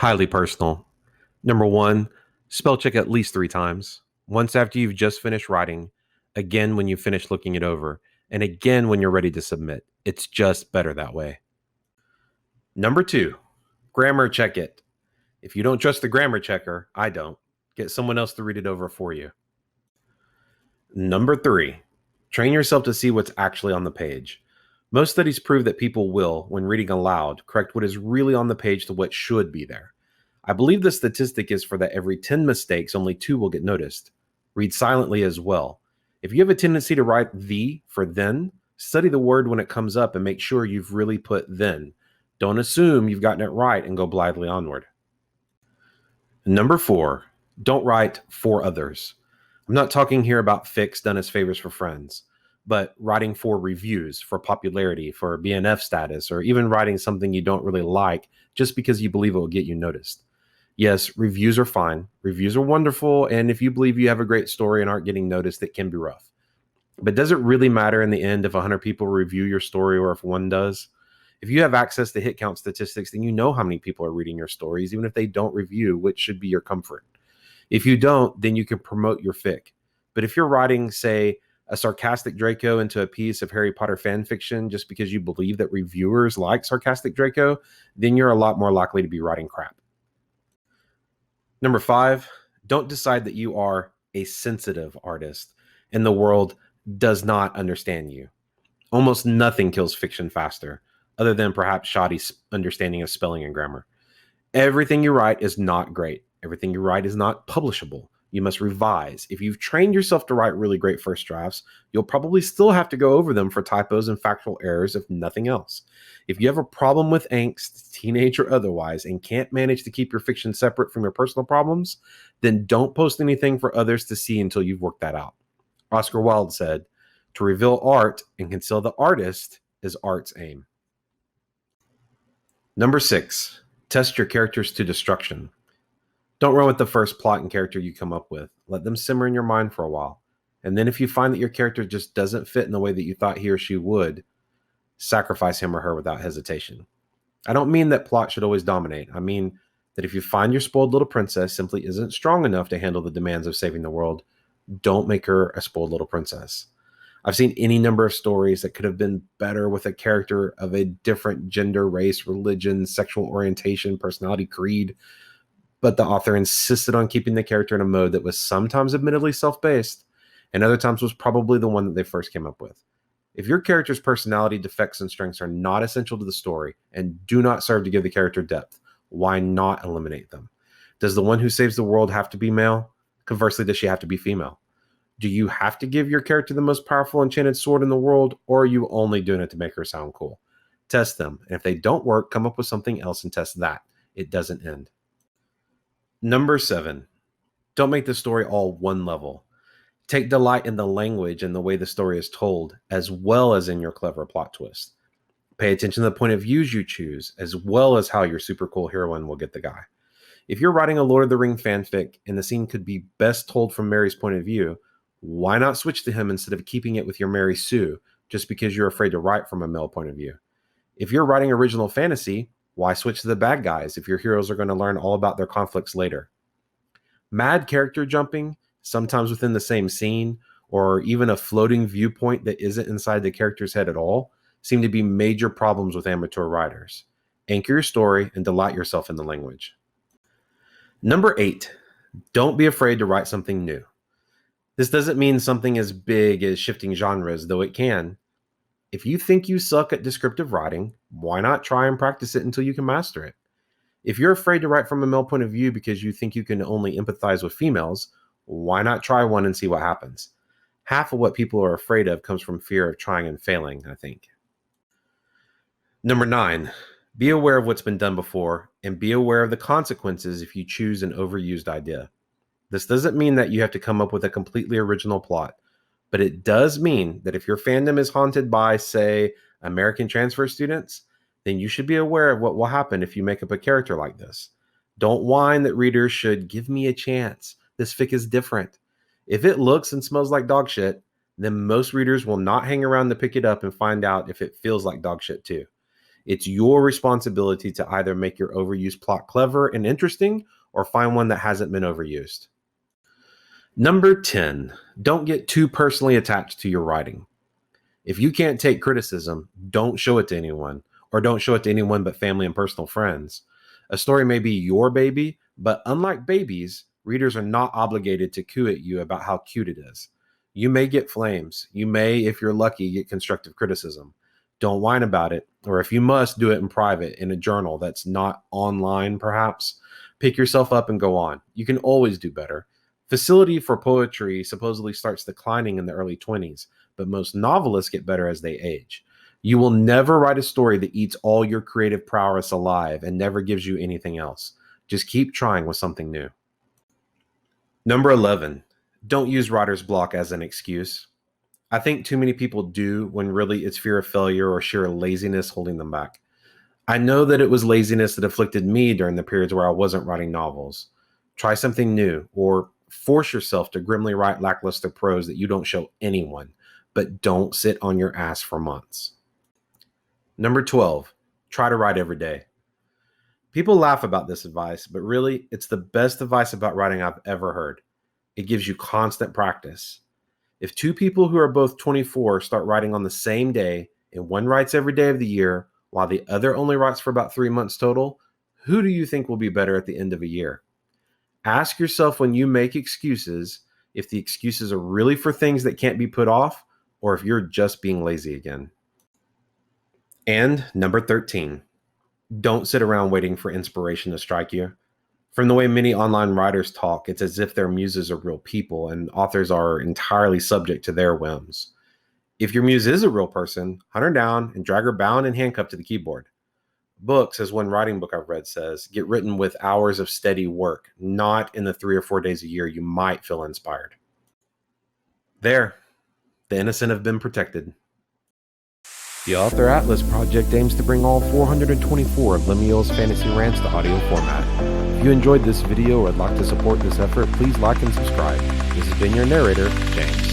Highly personal. Number one, spell check at least 3 times. Once after you've just finished writing, again when you finish looking it over, and again when you're ready to submit. It's just better that way. Number two, grammar check it. If you don't trust the grammar checker, I don't. Get someone else to read it over for you. Number three, train yourself to see what's actually on the page. Most studies prove that people will, when reading aloud, correct what is really on the page to what should be there. I believe the statistic is for that every 10 mistakes, only 2 will get noticed. Read silently as well. If you have a tendency to write the for then, study the word when it comes up and make sure you've really put then. Don't assume you've gotten it right and go blithely onward. Number 4, don't write for others. I'm not talking here about fics done as favors for friends, but writing for reviews, for popularity, for BNF status, or even writing something you don't really like just because you believe it will get you noticed. Yes, reviews are fine. Reviews are wonderful. And if you believe you have a great story and aren't getting noticed, it can be rough. But does it really matter in the end if 100 people review your story or if one does? If you have access to hit count statistics, then you know how many people are reading your stories, even if they don't review, which should be your comfort. If you don't, then you can promote your fic. But if you're writing, say, a sarcastic Draco into a piece of Harry Potter fan fiction just because you believe that reviewers like sarcastic Draco, then you're a lot more likely to be writing crap. Number 5, don't decide that you are a sensitive artist and the world does not understand you. Almost nothing kills fiction faster, other than perhaps shoddy understanding of spelling and grammar. Everything you write is not great. Everything you write is not publishable. You must revise. If you've trained yourself to write really great first drafts, you'll probably still have to go over them for typos and factual errors, if nothing else. If you have a problem with angst, teenage or otherwise, and can't manage to keep your fiction separate from your personal problems, then don't post anything for others to see until you've worked that out. Oscar Wilde said, "To reveal art and conceal the artist is art's aim." Number 6, test your characters to destruction. Don't run with the first plot and character you come up with. Let them simmer in your mind for a while. And then if you find that your character just doesn't fit in the way that you thought he or she would, sacrifice him or her without hesitation. I don't mean that plot should always dominate. I mean that if you find your spoiled little princess simply isn't strong enough to handle the demands of saving the world, don't make her a spoiled little princess. I've seen any number of stories that could have been better with a character of a different gender, race, religion, sexual orientation, personality, creed, but the author insisted on keeping the character in a mode that was sometimes admittedly self-based and other times was probably the one that they first came up with. If your character's personality, defects, and strengths are not essential to the story and do not serve to give the character depth, why not eliminate them? Does the one who saves the world have to be male? Conversely, does she have to be female? Do you have to give your character the most powerful enchanted sword in the world, or are you only doing it to make her sound cool? Test them, and if they don't work, come up with something else and test that. It doesn't end. Number 7, don't make the story all one level. Take delight in the language and the way the story is told, as well as in your clever plot twist. Pay attention to the point of views you choose, as well as how your super cool heroine will get the guy. If you're writing a Lord of the Ring fanfic and the scene could be best told from Merry's point of view, why not switch to him instead of keeping it with your Mary Sue just because you're afraid to write from a male point of view? If you're writing original fantasy, why switch to the bad guys if your heroes are going to learn all about their conflicts later? Mad character jumping, sometimes within the same scene, or even a floating viewpoint that isn't inside the character's head at all, seem to be major problems with amateur writers. Anchor your story and delight yourself in the language. Number 8, don't be afraid to write something new. This doesn't mean something as big as shifting genres, though it can. If you think you suck at descriptive writing, why not try and practice it until you can master it? If you're afraid to write from a male point of view because you think you can only empathize with females, why not try one and see what happens? Half of what people are afraid of comes from fear of trying and failing, I think. Number 9, be aware of what's been done before and be aware of the consequences if you choose an overused idea. This doesn't mean that you have to come up with a completely original plot, but it does mean that if your fandom is haunted by, say, American transfer students, then you should be aware of what will happen if you make up a character like this. Don't whine that readers should give me a chance. This fic is different. If it looks and smells like dog shit, then most readers will not hang around to pick it up and find out if it feels like dog shit too. It's your responsibility to either make your overused plot clever and interesting or find one that hasn't been overused. Number 10, don't get too personally attached to your writing. If you can't take criticism, don't show it to anyone, or don't show it to anyone but family and personal friends. A story may be your baby, but unlike babies, readers are not obligated to coo at you about how cute it is. You may get flames. You may, if you're lucky, get constructive criticism. Don't whine about it, or if you must, do it in private in a journal that's not online, perhaps. Pick yourself up and go on. You can always do better. Facility for poetry supposedly starts declining in the early 20s, but most novelists get better as they age. You will never write a story that eats all your creative prowess alive and never gives you anything else. Just keep trying with something new. Number 11, don't use writer's block as an excuse. I think too many people do when really it's fear of failure or sheer laziness holding them back. I know that it was laziness that afflicted me during the periods where I wasn't writing novels. Try something new, or force yourself to grimly write lackluster prose that you don't show anyone, but don't sit on your ass for months. Number 12, try to write every day. People laugh about this advice, but really, it's the best advice about writing I've ever heard. It gives you constant practice. If two people who are both 24 start writing on the same day, and one writes every day of the year, while the other only writes for about 3 months total, who do you think will be better at the end of a year? Ask yourself when you make excuses, if the excuses are really for things that can't be put off, or if you're just being lazy again. And number 13, don't sit around waiting for inspiration to strike you. From the way many online writers talk, it's as if their muses are real people and authors are entirely subject to their whims. If your muse is a real person, hunt her down and drag her bound and handcuffed to the keyboard. Books, as one writing book I've read says, get written with hours of steady work, not in the 3 or 4 days a year you might feel inspired. There, the innocent have been protected. The Author Atlas Project aims to bring all 424 of Limyaael's fantasy rants to audio format. If you enjoyed this video or would like to support this effort, please like and subscribe. This has been your narrator, James.